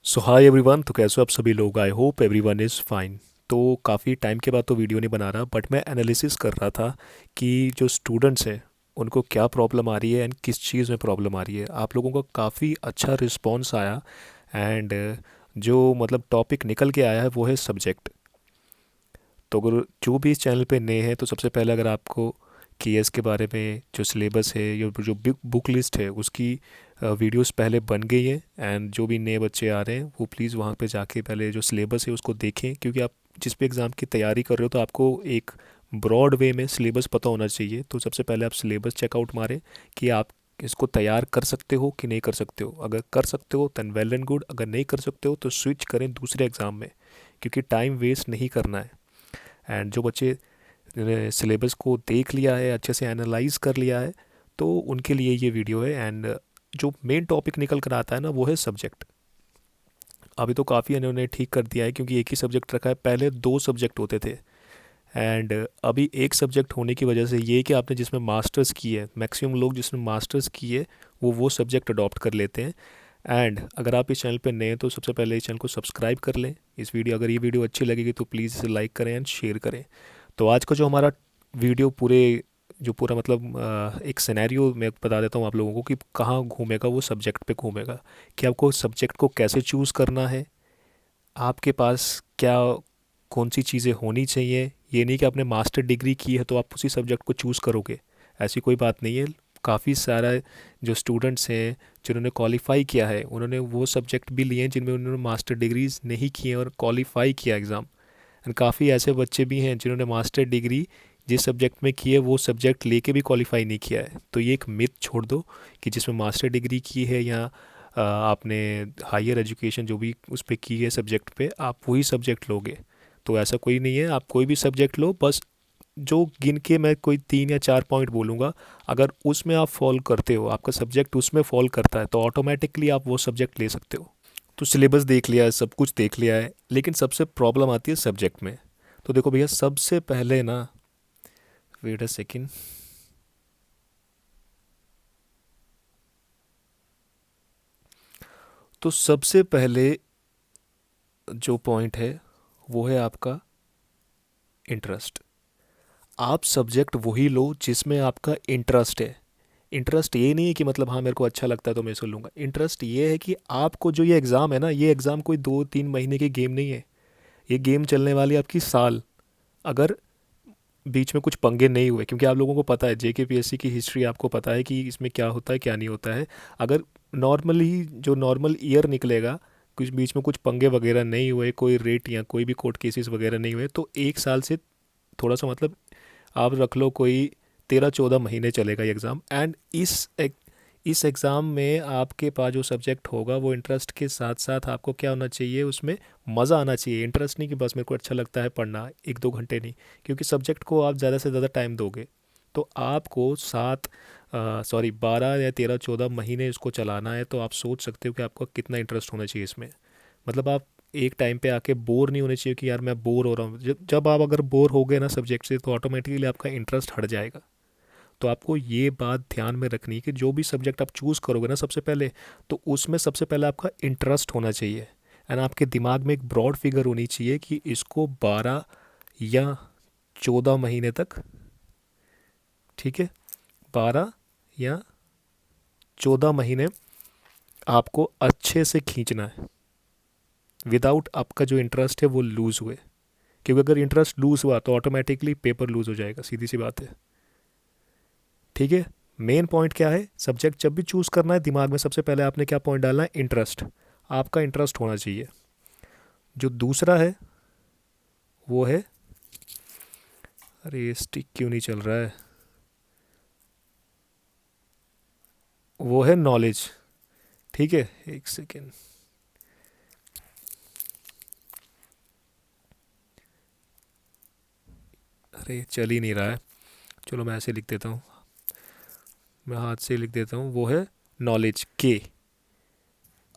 सो hi everyone. तो कैसे हो आप सभी लोग? I hope everyone is fine. तो काफ़ी टाइम के बाद तो वीडियो नहीं बना रहा, बट मैं एनालिसिस कर रहा था कि जो स्टूडेंट्स हैं उनको क्या प्रॉब्लम आ रही है एंड किस चीज़ में प्रॉब्लम आ रही है। आप लोगों का काफ़ी अच्छा रिस्पॉन्स आया एंड जो मतलब टॉपिक निकल के आया है वो है सब्जेक्ट। तो अगर जो भी इस चैनल पे नए हैं तो सबसे पहले अगर आपको केएस के बारे में जो सिलेबस है या जो बुक लिस्ट है उसकी वीडियोस पहले बन गई है, एंड जो भी नए बच्चे आ रहे हैं वो प्लीज़ वहाँ पे जाके पहले जो सिलेबस है उसको देखें, क्योंकि आप जिस भी एग्ज़ाम की तैयारी कर रहे हो तो आपको एक ब्रॉड वे में सिलेबस पता होना चाहिए। तो सबसे पहले आप सिलेबस चेकआउट मारें कि आप इसको तैयार कर सकते हो कि नहीं कर सकते हो। अगर कर सकते हो दैन वेल एंड गुड, अगर नहीं कर सकते हो तो स्विच करें दूसरे एग्ज़ाम में, क्योंकि टाइम वेस्ट नहीं करना है। एंड जो बच्चे ने सिलेबस को देख लिया है, अच्छे से एनालाइज कर लिया है, तो उनके लिए ये वीडियो है। एंड जो मेन टॉपिक निकल कर आता है ना वो है सब्जेक्ट। अभी तो काफ़ी इन्होंने ठीक कर दिया है, क्योंकि एक ही सब्जेक्ट रखा है, पहले दो सब्जेक्ट होते थे। एंड अभी एक सब्जेक्ट होने की वजह से ये कि आपने जिसमें मास्टर्स की है, मैक्सिमम लोग जिसमें मास्टर्स की है वो सब्जेक्ट अडॉप्ट कर लेते हैं। एंड अगर आप इस चैनल पे नए हैं तो सबसे पहले इस चैनल को सब्सक्राइब कर लें। इस वीडियो अगर ये वीडियो अच्छी लगेगी तो प्लीज़ इसे लाइक करें एंड शेयर करें। तो आज का जो हमारा वीडियो पूरा मतलब एक सिनेरियो मैं बता देता हूँ आप लोगों को कि कहाँ घूमेगा, वो सब्जेक्ट पे घूमेगा। कि आपको सब्जेक्ट को कैसे चूज़ करना है, आपके पास क्या कौन सी चीज़ें होनी चाहिए। ये नहीं कि आपने मास्टर डिग्री की है तो आप उसी सब्जेक्ट को चूज़ करोगे, ऐसी कोई बात नहीं है। काफ़ी सारा जो स्टूडेंट्स हैं जिन्होंने क्वालिफाई किया है उन्होंने वो सब्जेक्ट भी लिए हैं जिनमें उन्होंने मास्टर डिग्रीज नहीं की हैं और क्वालिफाई किया एग्ज़ाम। एंड काफ़ी ऐसे बच्चे भी हैं जिन्होंने मास्टर डिग्री जिस सब्जेक्ट में की है वो सब्जेक्ट लेके भी क्वालिफाई नहीं किया है। तो ये एक मिथ छोड़ दो कि जिसमें मास्टर डिग्री की है या आपने हायर एजुकेशन जो भी उस पर की है सब्जेक्ट पे, आप वही सब्जेक्ट लोगे। तो ऐसा कोई नहीं है, आप कोई भी सब्जेक्ट लो, बस जो गिन के मैं कोई 3 या 4 पॉइंट बोलूँगा, अगर उसमें आप फॉल करते हो, आपका सब्जेक्ट उसमें फॉल करता है, तो ऑटोमेटिकली आप वो सब्जेक्ट ले सकते हो। तो सिलेबस देख लिया है, सब कुछ देख लिया है, लेकिन सबसे प्रॉब्लम आती है सब्जेक्ट में। तो देखो भैया, सबसे पहले ना, वेट अ सेकेंड। तो सबसे पहले जो पॉइंट है वो है आपका इंटरेस्ट। आप सब्जेक्ट वही लो जिसमें आपका इंटरेस्ट है। इंटरेस्ट ये नहीं है कि मतलब हाँ मेरे को अच्छा लगता है तो मैं इसको लूँगा। इंटरेस्ट ये है कि आपको जो ये एग्ज़ाम है ना, ये एग्ज़ाम कोई 2-3 महीने की गेम नहीं है। ये गेम चलने वाली है आपकी साल। अगर बीच में कुछ पंगे नहीं हुए, क्योंकि आप लोगों को पता है जेकेपीएससी की हिस्ट्री, आपको पता है कि इसमें क्या होता है क्या नहीं होता है। अगर नॉर्मली जो नॉर्मल ईयर निकलेगा, कुछ बीच में कुछ पंगे वगैरह नहीं हुए, कोई रेट या कोई भी कोर्ट केसेस वगैरह नहीं हुए, तो 1 साल से थोड़ा सा मतलब आप रख लो कोई 13-14 महीने चलेगा ये एग्ज़ाम। एंड इस एग्ज़ाम में आपके पास जो सब्जेक्ट होगा वो इंटरेस्ट के साथ साथ आपको क्या होना चाहिए, उसमें मज़ा आना चाहिए। इंटरेस्ट नहीं कि बस मेरे को अच्छा लगता है पढ़ना 1-2 घंटे नहीं, क्योंकि सब्जेक्ट को आप ज़्यादा से ज़्यादा टाइम दोगे तो आपको 12 या 13-14 महीने इसको चलाना है। तो आप सोच सकते हो कि आपको कितना इंटरेस्ट होना चाहिए इसमें। मतलब आप एक टाइम पे आके बोर नहीं होने चाहिए कि यार मैं बोर हो रहा हूँ। जब आप अगर बोर हो गए ना सब्जेक्ट से तो ऑटोमेटिकली आपका इंटरेस्ट हट जाएगा। तो आपको ये बात ध्यान में रखनी है कि जो भी सब्जेक्ट आप चूज़ करोगे ना सबसे पहले, तो उसमें सबसे पहले आपका इंटरेस्ट होना चाहिए। एंड आपके दिमाग में एक ब्रॉड फिगर होनी चाहिए कि इसको 12 या 14 महीने तक, ठीक है, 12 या 14 महीने आपको अच्छे से खींचना है, विदाउट आपका जो इंटरेस्ट है वो लूज़ हुए। क्योंकि अगर इंटरेस्ट लूज़ हुआ तो ऑटोमेटिकली पेपर लूज़ हो जाएगा, सीधी सी बात है। ठीक है। मेन पॉइंट क्या है, सब्जेक्ट जब भी चूज़ करना है दिमाग में सबसे पहले आपने क्या पॉइंट डालना है, इंटरेस्ट। आपका इंटरेस्ट होना चाहिए। जो दूसरा है वो है, अरे ये स्टिक क्यों नहीं चल रहा है, वो है नॉलेज। ठीक है, एक सेकेंड। अरे चल ही नहीं रहा है, चलो मैं ऐसे लिख देता हूँ, मैं हाथ से लिख देता हूँ। वो है नॉलेज, के।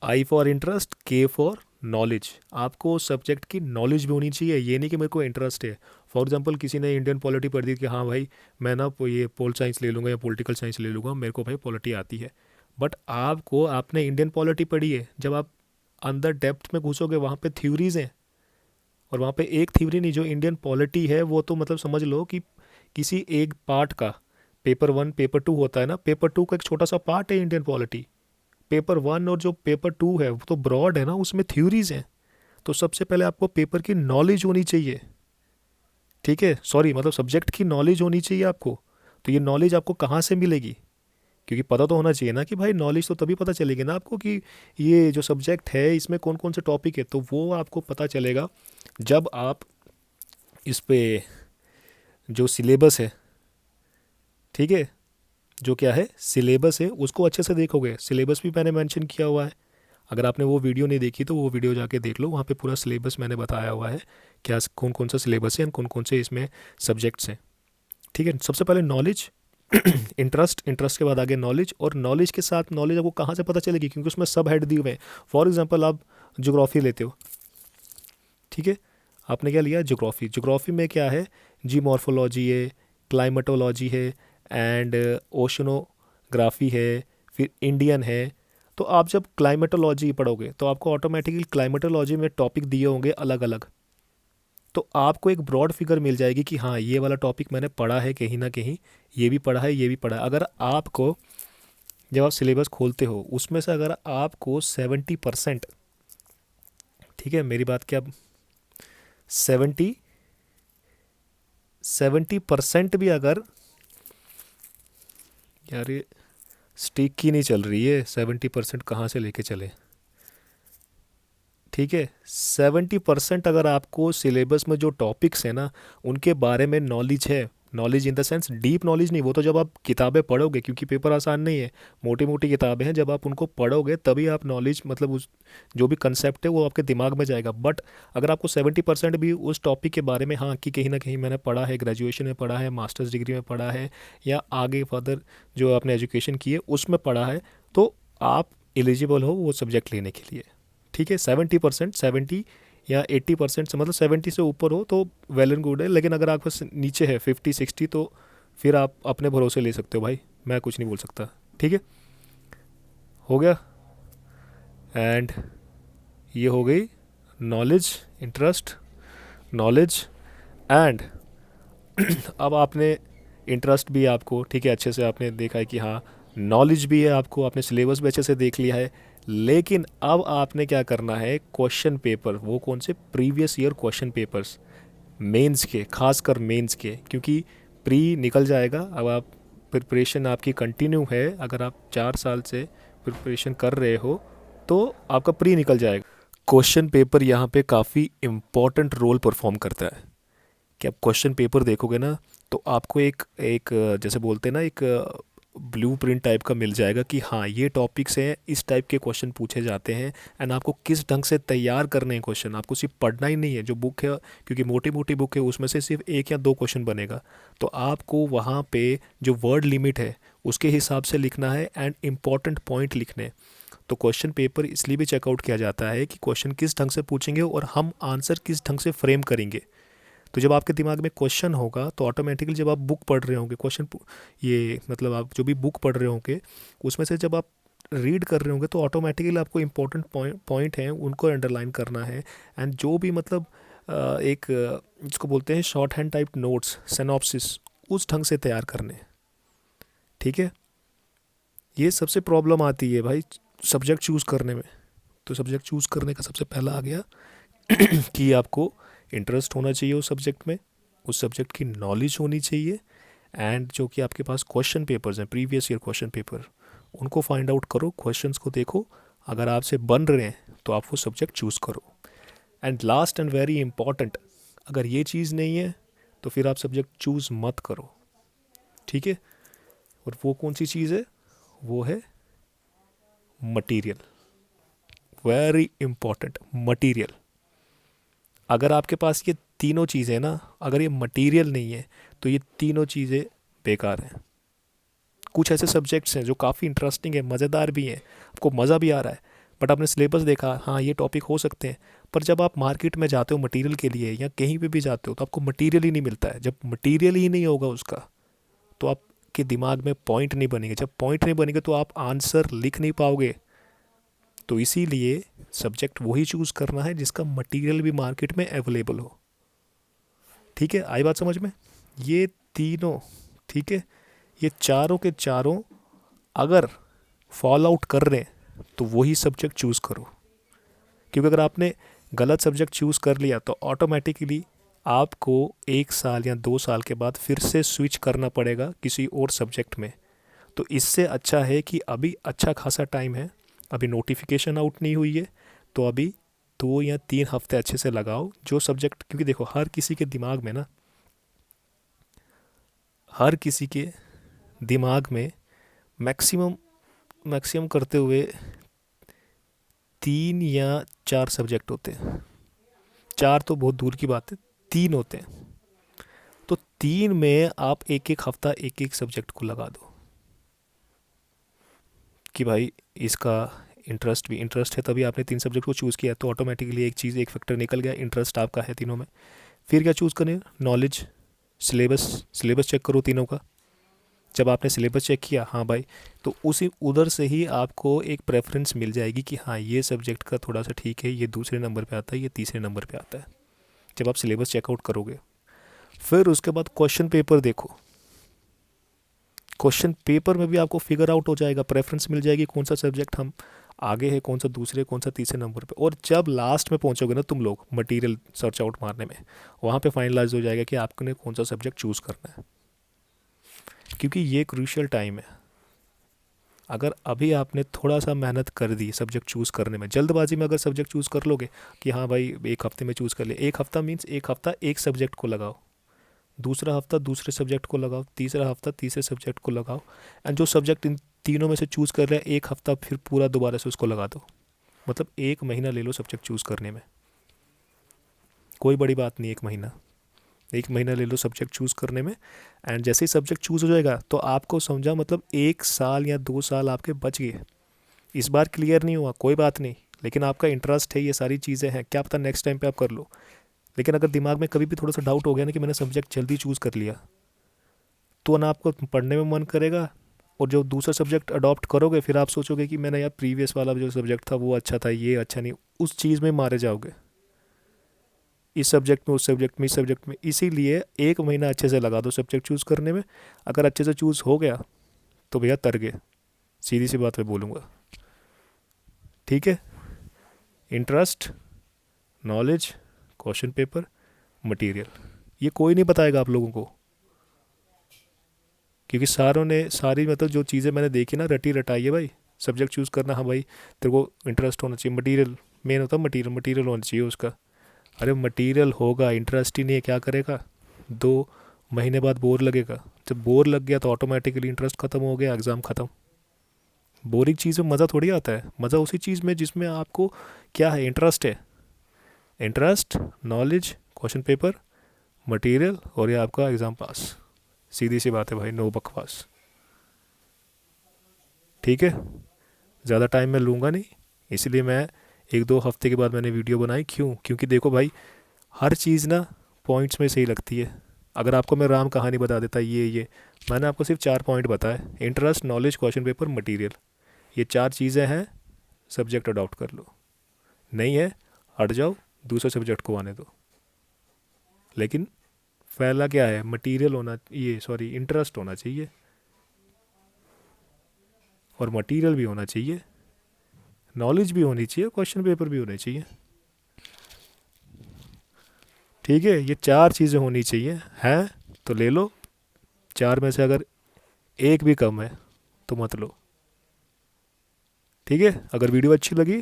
आई फॉर इंटरेस्ट, के फॉर नॉलेज। आपको सब्जेक्ट की नॉलेज भी होनी चाहिए, ये नहीं कि मेरे को इंटरेस्ट है। फॉर एग्जांपल किसी ने इंडियन पॉलिटी पढ़ दी कि हाँ भाई मैं ना ये पोल साइंस ले लूँगा या पॉलिटिकल साइंस ले लूँगा, मेरे को भाई पॉलिटी आती है। बट आपको, आपने इंडियन पॉलिटी पढ़ी है, जब आप अंदर डेप्थ में घुसोगे वहाँ पे थ्योरीज हैं, और वहाँ पे एक थ्योरी नहीं, जो इंडियन पॉलिटी है वो तो मतलब समझ लो कि किसी एक पार्ट का, पेपर वन पेपर टू होता है ना, पेपर टू का एक छोटा सा पार्ट है इंडियन पॉलिटी। पेपर वन और जो पेपर टू है वो तो ब्रॉड है ना, उसमें थ्योरीज हैं। तो सबसे पहले आपको पेपर की नॉलेज होनी चाहिए, ठीक है, सॉरी मतलब सब्जेक्ट की नॉलेज होनी चाहिए आपको। तो ये नॉलेज आपको कहाँ से मिलेगी? क्योंकि पता तो होना चाहिए ना कि भाई, नॉलेज तो तभी पता चलेगी ना आपको कि ये जो सब्जेक्ट है इसमें कौन कौन से टॉपिक है। तो वो आपको पता चलेगा जब आप इस पे जो सिलेबस है, ठीक है, जो क्या है सिलेबस है उसको अच्छे से देखोगे। सिलेबस भी मैंने मेंशन किया हुआ है, अगर आपने वो वीडियो नहीं देखी तो वो वीडियो जाके देख लो, वहाँ पे पूरा सिलेबस मैंने बताया हुआ है, क्या कौन कौन सा सिलेबस है, कौन कौन से इसमें सब्जेक्ट्स हैं। ठीक है, सबसे पहले नॉलेज, इंटरेस्ट, इंटरेस्ट के बाद आगे नॉलेज, और नॉलेज के साथ नॉलेज आपको कहाँ से पता चलेगी, क्योंकि उसमें सब हेड दिए हुए हैं। फॉर एग्जांपल आप ज्योग्राफी लेते हो, ठीक है, आपने क्या लिया ज्योग्राफी, ज्योग्राफी में क्या है, जी मॉर्फोलॉजी है, क्लाइमेटोलॉजी है, एंड ओशनोग्राफी है, फिर इंडियन है। तो आप जब क्लाइमेटोलॉजी पढ़ोगे तो आपको ऑटोमेटिकली क्लाइमेटोलॉजी में टॉपिक दिए होंगे अलग अलग, तो आपको एक ब्रॉड फिगर मिल जाएगी कि हाँ ये वाला टॉपिक मैंने पढ़ा है कहीं ना कहीं, ये भी पढ़ा है, ये भी पढ़ा है। अगर आपको, जब आप सिलेबस खोलते हो उसमें से अगर आपको 70%, ठीक है मेरी बात क्या, 70 70% भी अगर, यार ये स्टिक की नहीं चल रही है, 70% कहाँ से लेके चले, ठीक है, 70% अगर आपको सिलेबस में जो टॉपिक्स हैं ना उनके बारे में नॉलेज है, knowledge in the sense deep knowledge नहीं, वो तो जब आप किताबें पढ़ोगे, क्योंकि पेपर आसान नहीं है, मोटी मोटी किताबें हैं, जब आप उनको पढ़ोगे तभी आप नॉलेज मतलब उस जो भी कंसेप्ट है वो आपके दिमाग में जाएगा। बट अगर आपको 70% भी उस टॉपिक के बारे में, हाँ कि कहीं ना कहीं मैंने पढ़ा है, ग्रेजुएशन में पढ़ा है, मास्टर्स डिग्री में पढ़ा है, या आगे फर्दर जो आपने एजुकेशन की है उसमें पढ़ा है, तो आप एलिजिबल हो वो सब्जेक्ट लेने के लिए। ठीक है, 70%, 70 या 80% से मतलब 70 से ऊपर हो तो वेल एंड गुड है, लेकिन अगर आपके पास नीचे है 50-60 तो फिर आप अपने भरोसे ले सकते हो भाई, मैं कुछ नहीं बोल सकता। ठीक है, हो गया। एंड ये हो गई नॉलेज, इंटरेस्ट, नॉलेज एंड अब आपने इंटरेस्ट भी आपको, ठीक है, अच्छे से आपने देखा है कि हाँ नॉलेज भी है आपको, आपने सिलेबस भी अच्छे से देख लिया है, लेकिन अब आपने क्या करना है, क्वेश्चन पेपर, वो कौन से, previous year question papers, mains के, खासकर मेंस के, क्योंकि प्री निकल जाएगा। अब आप प्रिपरेशन आपकी कंटिन्यू है, अगर आप 4 साल से प्रिपरेशन कर रहे हो तो आपका प्री निकल जाएगा। क्वेश्चन पेपर यहाँ पे काफ़ी इम्पॉर्टेंट रोल परफॉर्म करता है, कि आप क्वेश्चन पेपर देखोगे ना तो आपको एक एक जैसे बोलते हैं ना, एक ब्लू प्रिंट टाइप का मिल जाएगा कि हाँ ये टॉपिक्स हैं, इस टाइप के क्वेश्चन पूछे जाते हैं, एंड आपको किस ढंग से तैयार करने हैं क्वेश्चन। आपको सिर्फ पढ़ना ही नहीं है, जो बुक है, क्योंकि मोटी मोटी बुक है उसमें से सिर्फ 1 या 2 क्वेश्चन बनेगा, तो आपको वहाँ पे जो वर्ड लिमिट है उसके हिसाब से लिखना है, एंड इम्पॉर्टेंट पॉइंट लिखने हैं। तो क्वेश्चन पेपर इसलिए भी चेकआउट किया जाता है कि क्वेश्चन किस ढंग से पूछेंगे और हम आंसर किस ढंग से फ्रेम करेंगे। तो जब आपके दिमाग में क्वेश्चन होगा तो ऑटोमेटिकली जब आप बुक पढ़ रहे होंगे, ये मतलब आप जो भी बुक पढ़ रहे होंगे उसमें से जब आप रीड कर रहे होंगे तो ऑटोमेटिकली आपको इंपॉर्टेंट पॉइंट हैं उनको अंडरलाइन करना है, एंड जो भी मतलब एक जिसको बोलते हैं short hand type notes, synopsis, उस ढंग से तैयार करने हैं। ठीक है, ये सबसे प्रॉब्लम आती है भाई सब्जेक्ट चूज़ करने में। तो सब्जेक्ट चूज़ करने का सबसे पहला आ गया कि आपको इंटरेस्ट होना चाहिए उस सब्जेक्ट में, उस सब्जेक्ट की नॉलेज होनी चाहिए, एंड जो कि आपके पास क्वेश्चन पेपर्स हैं, प्रीवियस ईयर क्वेश्चन पेपर, उनको फाइंड आउट करो, क्वेश्चंस को देखो, अगर आपसे बन रहे हैं तो आप वो सब्जेक्ट चूज़ करो। And last and very important, अगर ये चीज़ नहीं है तो फिर आप सब्जेक्ट चूज़ मत करो। ठीक है, और वो कौन सी चीज़ है, वो है मटीरियल, वेरी इंपॉर्टेंट, मटीरियल। अगर आपके पास ये तीनों चीज़ें ना, अगर ये मटेरियल नहीं है तो ये तीनों चीज़ें बेकार हैं। कुछ ऐसे सब्जेक्ट्स हैं जो काफ़ी इंटरेस्टिंग है, मज़ेदार भी हैं, आपको मज़ा भी आ रहा है, बट आपने सिलेबस देखा, हाँ ये टॉपिक हो सकते हैं, पर जब आप मार्केट में जाते हो मटेरियल के लिए या कहीं पे भी जाते हो तो आपको मटेरियल ही नहीं मिलता है। जब मटेरियल ही नहीं होगा उसका तो आपके दिमाग में पॉइंट नहीं बनेंगे, जब पॉइंट नहीं बनेंगे तो आप आंसर लिख नहीं पाओगे। तो इसीलिए सब्जेक्ट वही चूज़ करना है जिसका मटेरियल भी मार्केट में अवेलेबल हो। ठीक है, आई बात समझ में? ये तीनों, ठीक है, ये चारों के चारों अगर फॉल आउट कर रहे हैं तो वही सब्जेक्ट चूज़ करो। क्योंकि अगर आपने गलत सब्जेक्ट चूज़ कर लिया तो ऑटोमेटिकली आपको 1 साल या 2 साल के बाद फिर से स्विच करना पड़ेगा किसी और सब्जेक्ट में। तो इससे अच्छा है कि अभी अच्छा खासा टाइम है, अभी नोटिफिकेशन आउट नहीं हुई है, तो अभी 2 या 3 हफ्ते अच्छे से लगाओ जो सब्जेक्ट, क्योंकि देखो हर किसी के दिमाग में ना, हर किसी के दिमाग में मैक्सिमम मैक्सिमम करते हुए 3 या 4 सब्जेक्ट होते हैं। 4 तो बहुत दूर की बात है, 3 होते हैं। तो 3 में आप एक एक हफ्ता एक एक सब्जेक्ट को लगा दो कि भाई इसका इंटरेस्ट है, तभी आपने 3 सब्जेक्ट को चूज़ किया, तो ऑटोमेटिकली एक चीज़, एक फैक्टर निकल गया, इंटरेस्ट आपका है तीनों में। फिर क्या चूज़ करें? नॉलेज, सिलेबस चेक करो तीनों का। जब आपने सिलेबस चेक किया, हाँ भाई, तो उसी उधर से ही आपको एक प्रेफरेंस मिल जाएगी कि हाँ ये सब्जेक्ट का थोड़ा सा ठीक है, ये दूसरे नंबर पे आता है, ये तीसरे नंबर पे आता है, जब आप सिलेबस चेकआउट करोगे। फिर उसके बाद क्वेश्चन पेपर देखो। क्वेश्चन पेपर में भी आपको फिगर आउट हो जाएगा, प्रेफरेंस मिल जाएगी कौन सा सब्जेक्ट हम आगे है, कौन सा दूसरे, कौन सा तीसरे नंबर पे। और जब लास्ट में पहुंचोगे ना तुम लोग मटेरियल सर्च आउट मारने में, वहाँ पे फाइनलाइज हो जाएगा कि आपने कौन सा सब्जेक्ट चूज़ करना है। क्योंकि ये क्रूशियल टाइम है। अगर अभी आपने थोड़ा सा मेहनत कर दी सब्जेक्ट चूज़ करने में, जल्दबाजी में अगर सब्जेक्ट चूज़ कर लोगे कि हाँ भाई 1 हफ्ते में चूज़ कर ले, 1 हफ्ता मीन्स 1 हफ्ता एक सब्जेक्ट को लगाओ, दूसरा हफ्ता दूसरे सब्जेक्ट को लगाओ, तीसरा हफ्ता तीसरे सब्जेक्ट को लगाओ, एंड जो सब्जेक्ट इन तीनों में से चूज़ कर रहे हैं 1 हफ्ता फिर पूरा दोबारा से उसको लगा दो। मतलब 1 महीना ले लो सब्जेक्ट चूज़ करने में, कोई बड़ी बात नहीं। 1 महीना, 1 महीना ले लो सब्जेक्ट चूज़ करने में। एंड जैसे ही सब्जेक्ट चूज़ हो जाएगा तो आपको समझा, मतलब 1 साल या 2 साल आपके बच गए। इस बार क्लियर नहीं हुआ कोई बात नहीं, लेकिन आपका इंटरेस्ट है, ये सारी चीज़ें हैं, क्या पता नेक्स्ट टाइम पे आप कर लो। लेकिन अगर दिमाग में कभी भी थोड़ा सा डाउट हो गया ना कि मैंने सब्जेक्ट जल्दी चूज़ कर लिया, तो ना आपको पढ़ने में मन करेगा, और जो दूसरा सब्जेक्ट अडॉप्ट करोगे फिर आप सोचोगे कि मैंने यार प्रीवियस वाला जो सब्जेक्ट था वो अच्छा था, ये अच्छा नहीं, उस चीज़ में मारे जाओगे, इस सब्जेक्ट में, उस सब्जेक्ट में, इस सब्जेक्ट में। इसीलिए 1 महीना अच्छे से लगा दो सब्जेक्ट चूज़ करने में। अगर अच्छे से चूज़ हो गया तो भैया तर गए, सीधी सी बात मैं बोलूँगा। ठीक है, interest, knowledge, question paper, material, ये कोई नहीं बताएगा आप लोगों को, क्योंकि सारों ने सारी, मतलब जो चीज़ें मैंने देखी ना, रटी रटाई है भाई। सब्जेक्ट चूज़ करना, हाँ भाई तेरे को इंटरेस्ट होना चाहिए, मटेरियल मेन होता है, मटेरियल होना चाहिए उसका। अरे मटेरियल होगा, इंटरेस्ट ही नहीं है, क्या करेगा? 2 महीने बाद बोर लगेगा, जब बोर लग गया तो ऑटोमेटिकली इंटरेस्ट ख़त्म हो गया, एग्ज़ाम ख़त्म। बोरिंग चीज़ में मज़ा थोड़ी आता है, मज़ा उसी चीज़ में जिसमें आपको क्या है, इंटरेस्ट है। Interest, knowledge, question paper, material, और ये आपका एग्ज़ाम पास। सीधी सी बात है भाई, नो बकवास। ठीक है, ज़्यादा टाइम मैं लूँगा नहीं, इसलिए मैं 1-2 हफ्ते के बाद मैंने वीडियो बनाई। क्यों? क्योंकि देखो भाई, हर चीज़ ना पॉइंट्स में सही लगती है। अगर आपको मैं राम कहानी बता देता ये मैंने आपको सिर्फ 4 पॉइंट बताए, interest, knowledge, question paper, material, ये 4 चीज़ें हैं, सब्जेक्ट अडॉप्ट कर लो। नहीं है, हट जाओ, दूसरे सब्जेक्ट को आने दो। लेकिन पहला क्या है, मटेरियल होना, ये सॉरी इंटरेस्ट होना चाहिए, और मटेरियल भी होना चाहिए, नॉलेज भी होनी चाहिए, क्वेश्चन पेपर भी होने चाहिए। ठीक है, ये 4 चीज़ें होनी चाहिए, हैं तो ले लो। 4 में से अगर एक भी कम है तो मत लो। ठीक है, अगर वीडियो अच्छी लगी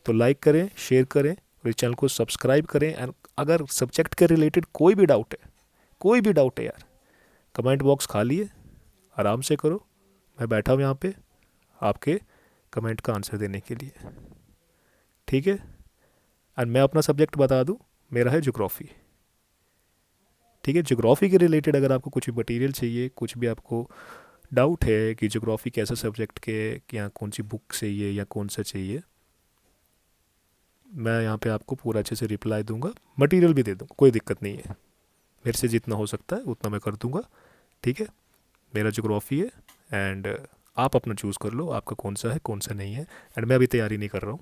तो लाइक करें, शेयर करें, और इस चैनल को सब्सक्राइब करें। एंड अगर सब्जेक्ट के रिलेटेड कोई भी डाउट है, कोई भी डाउट है यार, कमेंट बॉक्स खाली है, आराम से करो, मैं बैठा हूँ यहाँ पे आपके कमेंट का आंसर देने के लिए। ठीक है, एंड मैं अपना सब्जेक्ट बता दूँ, मेरा है ज्योग्राफी। ठीक है, ज्योग्राफी के रिलेटेड अगर आपको कुछ भी मटेरियल चाहिए, कुछ भी आपको डाउट है कि ज्योग्राफी कैसा सब्जेक्ट के, या कौन सी बुक चाहिए या कौन सा चाहिए, मैं यहाँ पे आपको पूरा अच्छे से रिप्लाई दूंगा, मटेरियल भी दे दूंगा, कोई दिक्कत नहीं है। मेरे से जितना हो सकता है उतना मैं कर दूंगा। ठीक है, मेरा ज्योग्राफी है, एंड आप अपना चूज़ कर लो आपका कौन सा है कौन सा नहीं है। एंड मैं अभी तैयारी नहीं कर रहा हूँ,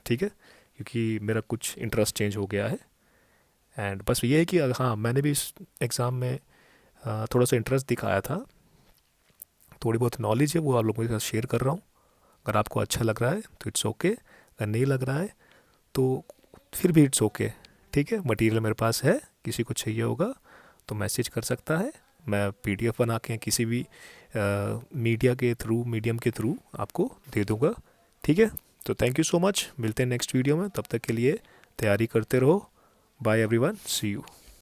ठीक है, क्योंकि मेरा कुछ इंटरेस्ट चेंज हो गया है। एंड बस ये है कि हाँ, मैंने भी इस एग्ज़ाम में थोड़ा सा इंटरेस्ट दिखाया था, थोड़ी बहुत नॉलेज है वो आप लोगों के साथ शेयर कर रहा हूँ। अगर आपको अच्छा लग रहा है तो इट्स ओके, अगर नहीं लग रहा है तो फिर भी इट्स ओके, ठीक है। मटेरियल मेरे पास है, किसी को चाहिए होगा तो मैसेज कर सकता है, मैं पीडीएफ बना के किसी भी मीडियम के थ्रू आपको दे दूँगा, ठीक है। तो थैंक यू सो मच, मिलते हैं नेक्स्ट वीडियो में, तब तक के लिए तैयारी करते रहो। Bye everyone, see you.